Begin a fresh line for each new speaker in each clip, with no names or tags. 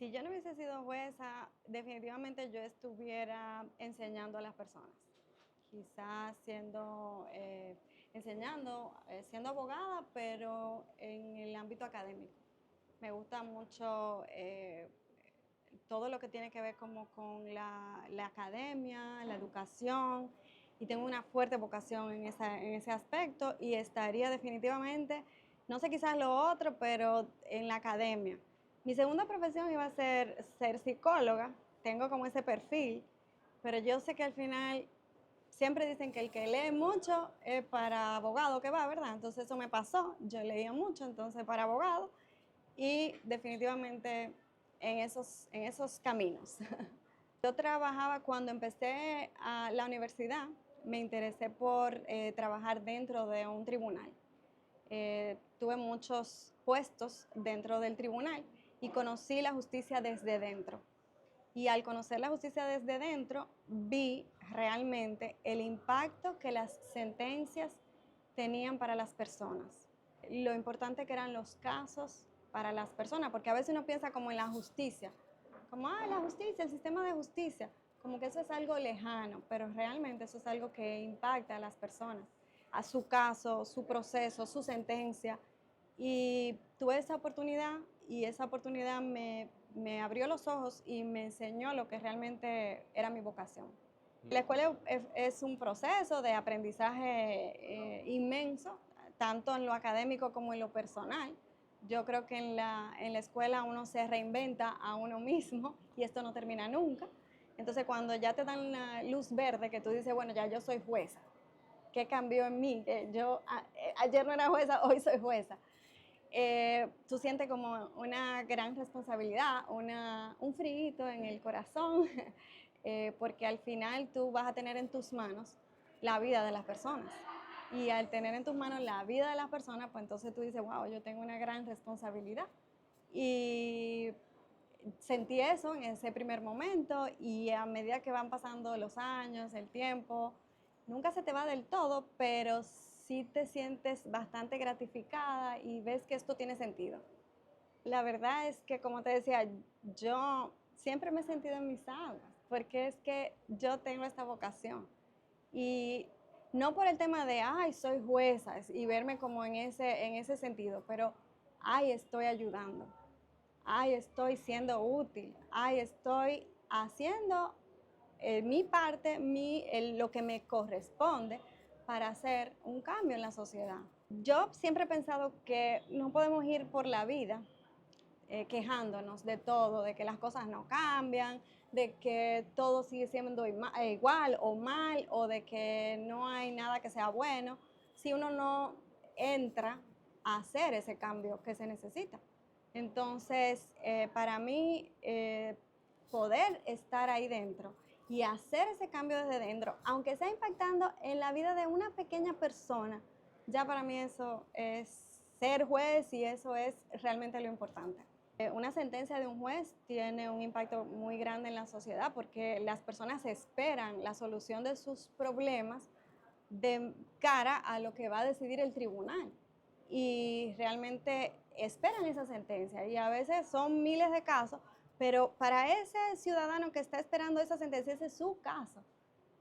Si yo no hubiese sido jueza, definitivamente yo estuviera enseñando a las personas. Quizás enseñando, siendo abogada, pero en el ámbito académico. Me gusta mucho todo lo que tiene que ver como con la academia, la educación, y tengo una fuerte vocación en ese aspecto y estaría definitivamente, no sé quizás lo otro, pero en la academia. Mi segunda profesión iba a ser psicóloga, tengo como ese perfil, pero yo sé que al final siempre dicen que el que lee mucho es para abogado que va, ¿verdad? Entonces eso me pasó, yo leía mucho, entonces para abogado, y definitivamente en esos caminos. Yo trabajaba cuando empecé a la universidad, me interesé por trabajar dentro de un tribunal. Tuve muchos puestos dentro del tribunal y conocí la justicia desde dentro. Y al conocer la justicia desde dentro, vi realmente el impacto que las sentencias tenían para las personas. Lo importante que eran los casos para las personas, porque a veces uno piensa como en la justicia, como, la justicia, el sistema de justicia, como que eso es algo lejano, pero realmente eso es algo que impacta a las personas, a su caso, su proceso, su sentencia. Y tuve esa oportunidad y esa oportunidad me abrió los ojos y me enseñó lo que realmente era mi vocación. La escuela es un proceso de aprendizaje inmenso, tanto en lo académico como en lo personal. Yo creo que en la escuela uno se reinventa a uno mismo y esto no termina nunca. Entonces cuando ya te dan la luz verde, que tú dices, bueno, ya yo soy jueza, ¿qué cambió en mí? Ayer no era jueza, hoy soy jueza. Tú sientes como una gran responsabilidad, un frío en el corazón, porque al final tú vas a tener en tus manos la vida de las personas. Y al tener en tus manos la vida de las personas, pues entonces tú dices, wow, yo tengo una gran responsabilidad. Y sentí eso en ese primer momento y a medida que van pasando los años, el tiempo, nunca se te va del todo, pero sí te sientes bastante gratificada y ves que esto tiene sentido. La verdad es que, como te decía, yo siempre me he sentido en mis aguas, porque es que yo tengo esta vocación. Y no por el tema de, ay, soy jueza, y verme como en ese sentido, pero, ay, estoy ayudando, ay, estoy siendo útil, ay, estoy haciendo mi parte, lo que me corresponde para hacer un cambio en la sociedad. Yo siempre he pensado que no podemos ir por la vida quejándonos de todo, de que las cosas no cambian, de que todo sigue siendo igual o mal, o de que no hay nada que sea bueno, si uno no entra a hacer ese cambio que se necesita. Entonces, para mí, poder estar ahí dentro y hacer ese cambio desde dentro, aunque sea impactando en la vida de una pequeña persona, ya para mí eso es ser juez y eso es realmente lo importante. Una sentencia de un juez tiene un impacto muy grande en la sociedad porque las personas esperan la solución de sus problemas de cara a lo que va a decidir el tribunal y realmente esperan esa sentencia y a veces son miles de casos, pero para ese ciudadano que está esperando esa sentencia, ese es su caso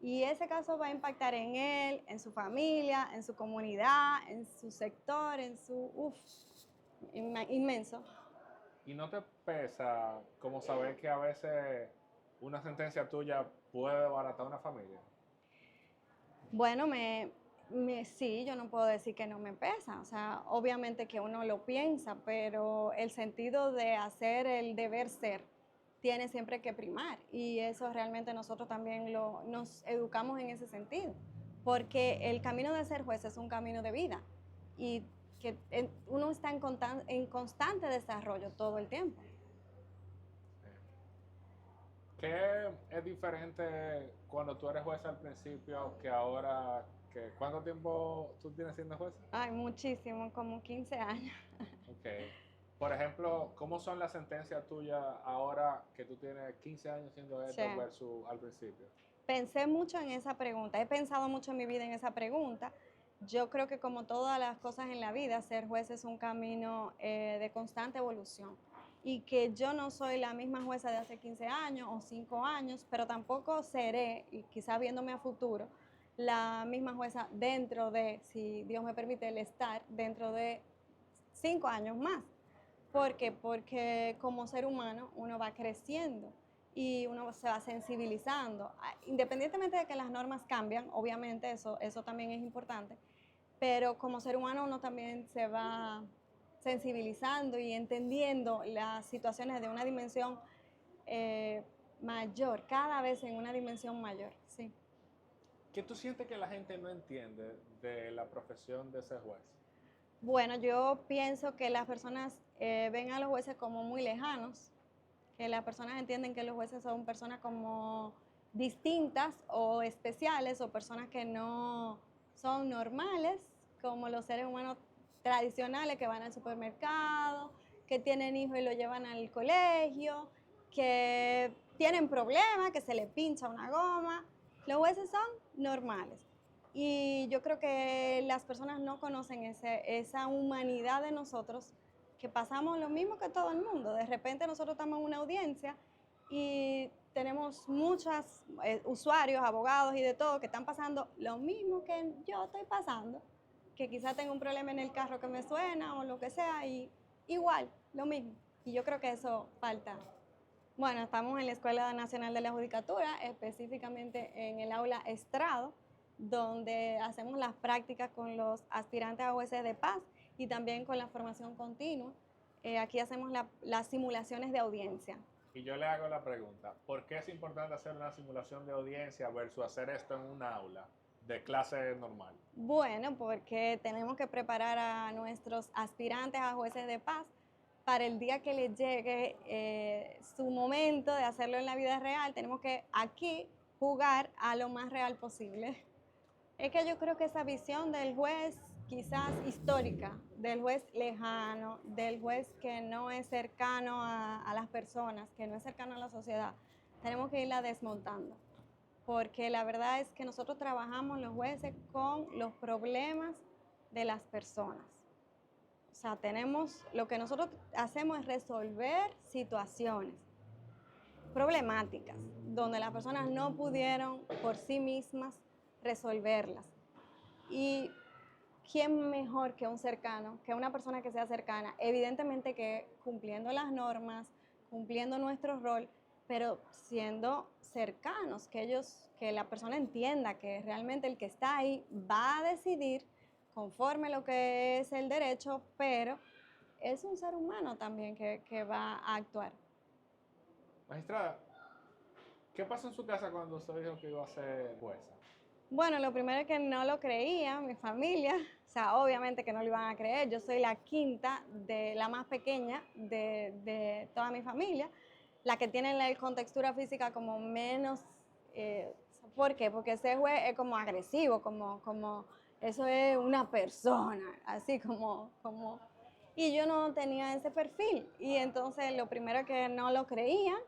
y ese caso va a impactar en él, en su familia, en su comunidad, en su sector, en su inmenso.
¿Y no te pesa como saber que a veces una sentencia tuya puede desbaratar una familia?
Bueno, sí, yo no puedo decir que no me pesa, o sea, obviamente que uno lo piensa, pero el sentido de hacer el deber ser tiene siempre que primar y eso realmente nosotros también nos educamos en ese sentido, porque el camino de ser juez es un camino de vida y que uno está en constante desarrollo todo el tiempo.
¿Qué es diferente cuando tú eres jueza al principio que ahora? ¿Cuánto tiempo tú tienes siendo jueza?
Ay, muchísimo, como 15 años.
Ok. Por ejemplo, ¿cómo son las sentencias tuyas ahora que tú tienes 15 años siendo
Sí.
esto versus al principio?
Pensé mucho en esa pregunta, he pensado mucho en mi vida en esa pregunta. Yo creo que como todas las cosas en la vida, ser juez es un camino de constante evolución. y que yo no soy la misma jueza de hace 15 años o 5 años, pero tampoco seré, y quizás viéndome a futuro, la misma jueza dentro de, si Dios me permite, el estar dentro de 5 años más. ¿Por qué? Porque como ser humano uno va creciendo y uno se va sensibilizando. Independientemente de que las normas cambian, obviamente eso también es importante, pero como ser humano uno también se va sensibilizando y entendiendo las situaciones de una dimensión mayor, cada vez en una dimensión mayor, sí.
¿Qué tú sientes que la gente no entiende de la profesión de ser juez?
Bueno, yo pienso que las personas ven a los jueces como muy lejanos, que las personas entienden que los jueces son personas como distintas o especiales o personas que no son normales, como los seres humanos tradicionales que van al supermercado, que tienen hijos y lo llevan al colegio, que tienen problemas, que se les pincha una goma. Los jueces son normales. Y yo creo que las personas no conocen esa humanidad de nosotros, que pasamos lo mismo que todo el mundo. De repente nosotros estamos en una audiencia y tenemos muchos usuarios, abogados y de todo que están pasando lo mismo que yo estoy pasando, que quizás tengo un problema en el carro que me suena o lo que sea, y igual, lo mismo. Y yo creo que eso falta. Bueno, estamos en la Escuela Nacional de la Judicatura, específicamente en el aula Estrado, donde hacemos las prácticas con los aspirantes a jueces de paz y también con la formación continua. Aquí hacemos las simulaciones de audiencia.
Y yo le hago la pregunta, ¿por qué es importante hacer una simulación de audiencia versus hacer esto en un aula de clase normal?
Bueno, porque tenemos que preparar a nuestros aspirantes a jueces de paz para el día que les llegue su momento de hacerlo en la vida real. Tenemos que aquí jugar a lo más real posible. Es que yo creo que esa visión del juez quizás histórica, del juez lejano, del juez que no es cercano a las personas, que no es cercano a la sociedad, tenemos que irla desmontando. Porque la verdad es que nosotros trabajamos los jueces con los problemas de las personas. O sea, lo que nosotros hacemos es resolver situaciones problemáticas donde las personas no pudieron por sí mismas resolverlas. Y quién mejor que un cercano, que una persona que sea cercana, evidentemente que cumpliendo las normas, cumpliendo nuestro rol, pero siendo cercanos, que la persona entienda que realmente el que está ahí va a decidir conforme lo que es el derecho, pero es un ser humano también que va a actuar.
Magistrada, ¿qué pasó en su casa cuando usted dijo que iba a ser jueza?
Bueno, lo primero es que no lo creía mi familia, o sea, obviamente que no lo iban a creer. Yo soy la quinta, de la más pequeña de toda mi familia, la que tiene la contextura física como menos. ¿Por qué? Porque ese juez es como agresivo, como eso es una persona, así como. Y yo no tenía ese perfil. Y entonces lo primero que no lo creían,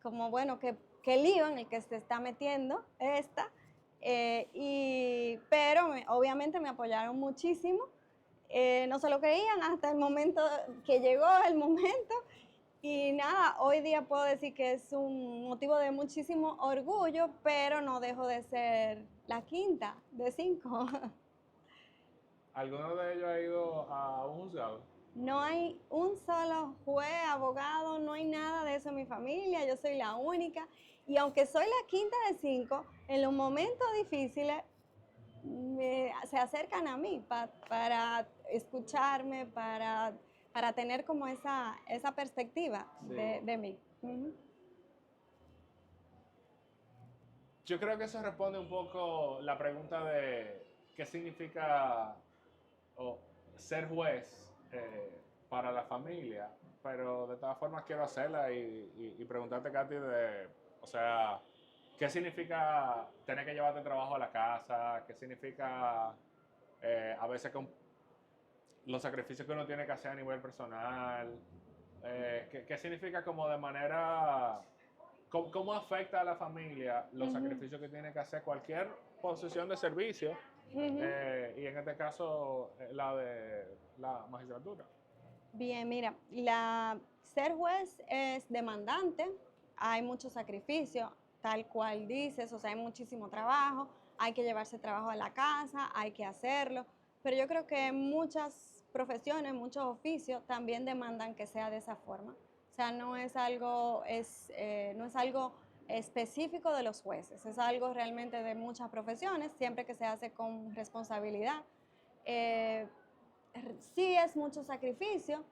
como bueno, que lío en el que se está metiendo esta. Pero obviamente me apoyaron muchísimo. No se lo creían hasta el momento que llegó el momento. Y nada, hoy día puedo decir que es un motivo de muchísimo orgullo, pero no dejo de ser la quinta de 5.
¿Alguno de ellos ha ido a un juzgado?
No hay un solo juez, abogado, no hay nada de eso en mi familia, yo soy la única. Y aunque soy la quinta de 5, en los momentos difíciles se acercan a mí para escucharme, para tener como esa perspectiva
Sí.
de mí. Uh-huh.
Yo creo que eso responde un poco la pregunta de qué significa ser juez para la familia, pero de todas formas quiero hacerla y preguntarte, Katy, o sea, ¿qué significa tener que llevarte trabajo a la casa? ¿Qué significa a veces los sacrificios que uno tiene que hacer a nivel personal? ¿Qué significa como de manera... ¿Cómo afecta a la familia los sacrificios que tiene que hacer cualquier posición de servicio? Y en este caso, la de la magistratura.
Bien, mira, ser juez es demandante, hay mucho sacrificio, tal cual dices, o sea, hay muchísimo trabajo, hay que llevarse trabajo a la casa, hay que hacerlo, pero yo creo que muchas profesiones, muchos oficios también demandan que sea de esa forma. O sea, no es algo específico de los jueces, es algo realmente de muchas profesiones, siempre que se hace con responsabilidad. Eh, sí es mucho sacrificio,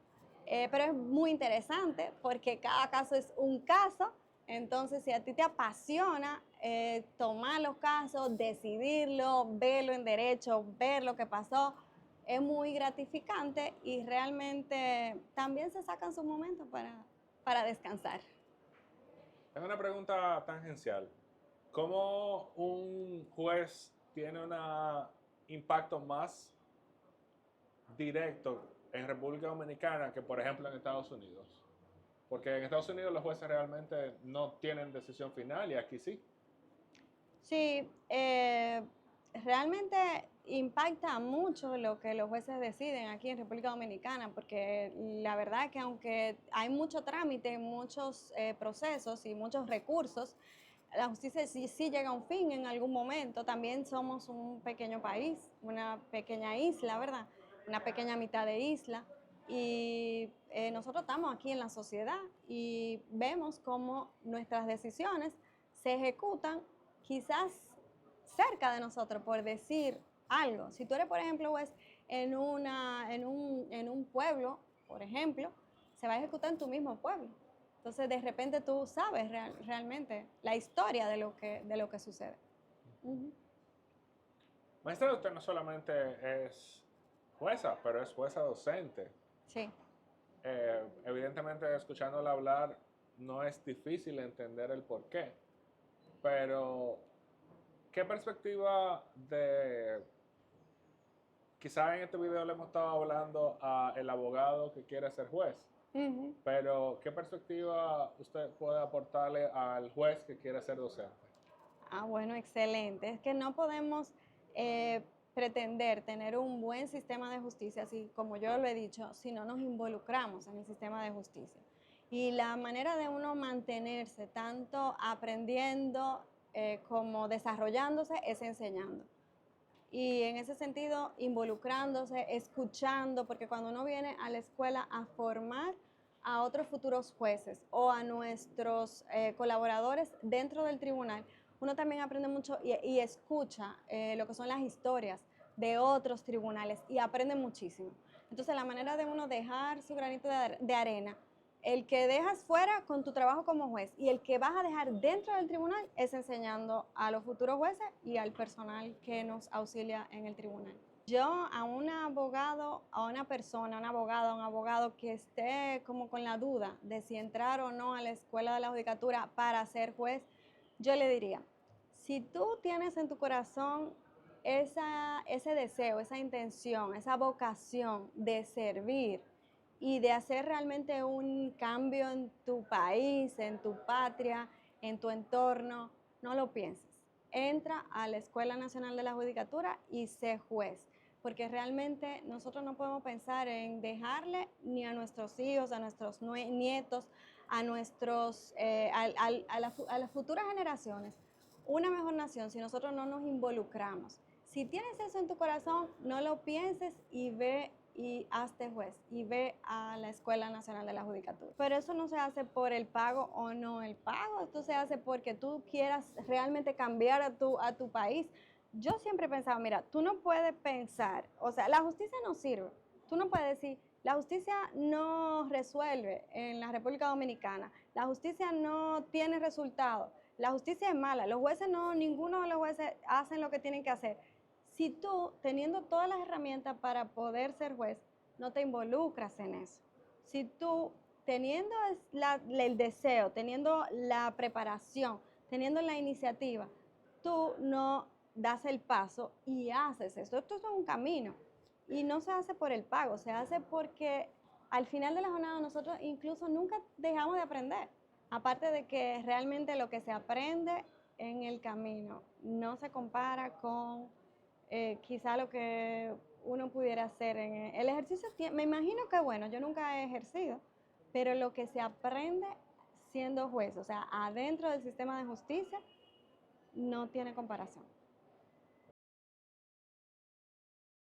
pero es muy interesante porque cada caso es un caso. Entonces, si a ti te apasiona tomar los casos, decidirlo, verlo en derecho, ver lo que pasó, es muy gratificante y realmente también se sacan sus momentos para descansar.
Tengo una pregunta tangencial. ¿Cómo un juez tiene un impacto más directo en República Dominicana que, por ejemplo, en Estados Unidos? Porque en Estados Unidos los jueces realmente no tienen decisión final y aquí sí.
Sí, realmente impacta mucho lo que los jueces deciden aquí en República Dominicana, porque la verdad es que aunque hay mucho trámite, muchos procesos y muchos recursos, la justicia sí llega a un fin en algún momento. También somos un pequeño país, una pequeña isla, ¿verdad? Una pequeña mitad de isla. Y nosotros estamos aquí en la sociedad y vemos cómo nuestras decisiones se ejecutan quizás cerca de nosotros, por decir algo. Si tú eres, por ejemplo, juez en un pueblo, por ejemplo, se va a ejecutar en tu mismo pueblo. Entonces, de repente tú sabes realmente la historia de lo que sucede. Uh-huh.
Maestra, usted no solamente es jueza, pero es jueza docente.
Sí.
Evidentemente, escuchándola hablar, no es difícil entender el por qué. Pero, ¿qué perspectiva de... Quizás en este video le hemos estado hablando al abogado que quiere ser juez,
Uh-huh.
pero ¿qué perspectiva usted puede aportarle al juez que quiere ser docente?
Ah, bueno, excelente. Es que no podemos eh, pretender tener un buen sistema de justicia, así como yo lo he dicho, si no nos involucramos en el sistema de justicia. Y la manera de uno mantenerse tanto aprendiendo como desarrollándose es enseñando. Y en ese sentido, involucrándose, escuchando, porque cuando uno viene a la escuela a formar a otros futuros jueces o a nuestros colaboradores dentro del tribunal, uno también aprende mucho y escucha lo que son las historias de otros tribunales y aprende muchísimo. Entonces, la manera de uno dejar su granito de arena, el que dejas fuera con tu trabajo como juez y el que vas a dejar dentro del tribunal es enseñando a los futuros jueces y al personal que nos auxilia en el tribunal. Yo a un abogado, a una persona, a un abogado que esté como con la duda de si entrar o no a la escuela de la judicatura para ser juez, yo le diría, si tú tienes en tu corazón ese deseo, esa intención, esa vocación de servir y de hacer realmente un cambio en tu país, en tu patria, en tu entorno, no lo pienses. Entra a la Escuela Nacional de la Judicatura y sé juez, porque realmente nosotros no podemos pensar en dejarle ni a nuestros hijos, a nuestros nietos, a las futuras generaciones una mejor nación si nosotros no nos involucramos. Si tienes eso en tu corazón, no lo pienses y ve y hazte juez y ve a la Escuela Nacional de la Judicatura. Pero eso no se hace por el pago o no el pago, esto se hace porque tú quieras realmente cambiar a tu país. Yo siempre he pensado, mira, tú no puedes pensar, o sea, la justicia no sirve. Tú no puedes decir, la justicia no resuelve en la República Dominicana, la justicia no tiene resultados, la justicia es mala, los jueces no, ninguno de los jueces hacen lo que tienen que hacer. Si tú, teniendo todas las herramientas para poder ser juez, no te involucras en eso. Si tú, teniendo el deseo, teniendo la preparación, teniendo la iniciativa, tú no das el paso y haces esto. Esto es un camino y no se hace por el pago, se hace porque al final de la jornada nosotros incluso nunca dejamos de aprender. Aparte de que realmente lo que se aprende en el camino no se compara con quizá lo que uno pudiera hacer en el ejercicio. Me imagino que, bueno, yo nunca he ejercido, pero lo que se aprende siendo juez, o sea, adentro del sistema de justicia, no tiene comparación.